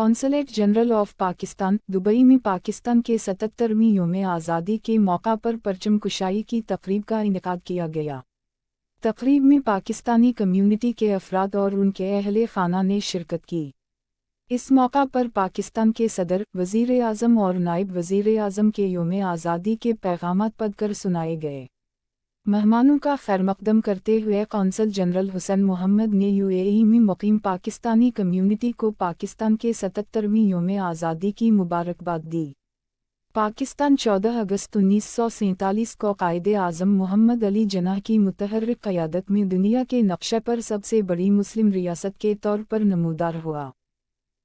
Consulate general of Pakistan, Dubai में पाकिस्तान के 77वीं यौम आज़ादी के मौका पर परचम कुशाई की तकरीब का इनेकाद किया गया। तकरीब में पाकिस्तानी कम्युनिटी के अफराद और उनके अहले खाना ने शिरकत की। इस मौका पर पाकिस्तान के सदर, वज़ीर आज़म और नायब वज़ीर आज़म के यौम आज़ादी के पैगामात पढ़कर सुनाए गए। मेहमानों का खैरमकदम करते हुए कौंसल जनरल हुसैन मोहम्मद ने यूएई में मुकीम पाकिस्तानी कम्युनिटी को पाकिस्तान के 77वीं यौम आज़ादी की मुबारकबाद दी। पाकिस्तान 14 अगस्त 1947 को कायदे आज़म मोहम्मद अली जिन्नाह की मुतहर्रिक क़यादत में दुनिया के नक्शे पर सबसे बड़ी मुस्लिम रियासत के तौर पर नमूदार हुआ।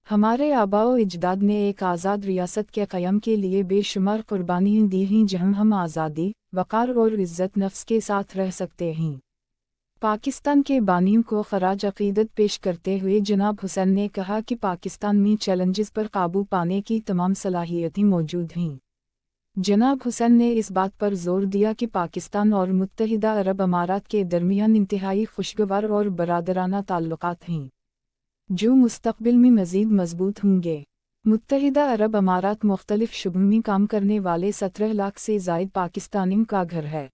हमारे आबाओ इजदाद ने एक आज़ाद रियासत के क़याम के लिए बेशुमार कुर्बानियाँ दी हैं जहाँ हम आज़ादी, वक़ार और इज़्ज़त नफ्स के साथ रह सकते हैं। पाकिस्तान के बानियों को ख़राज अक़ीदत पेश करते हुए जनाब हुसैन ने कहा कि पाकिस्तान में चैलेंजेस पर काबू पाने की तमाम सलाहियतें मौजूद हैं। जनाब हुसैन ने इस बात पर जोर दिया कि पाकिस्तान और मुत्तहिदा अरब अमारात के दरमियान इंतहाई खुशगवार और बरादराना ताल्लुकात हैं, जो मुस्तक़बिल में मज़ीद मजबूत होंगे। मुत्तहिदा अरब अमारात मुख्तलिफ शुबों में काम करने वाले 17 लाख से ज़ायद पाकिस्तानियों का घर है,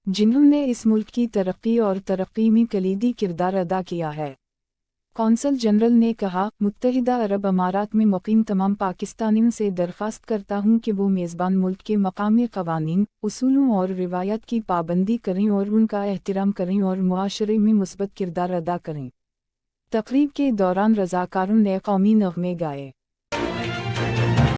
जिन्होंने इस मुल्क की तरक्की और तरक्की में कलीदी किरदार अदा किया है। कौंसल जनरल ने कहा, मुत्तहिदा अरब अमारात में मुकीम तमाम पाकिस्तानियों से दरख्वास्त करता हूँ कि वो मेज़बान मुल्क के मकामी क़वानीन, उसूलों और रिवायत की पाबंदी करें और उनका एहतराम करें और मुआशरे में मुस्बत किरदार अदा करें। तकरीब के दौरान रज़ाकारों ने कौमी नग़मे गाए।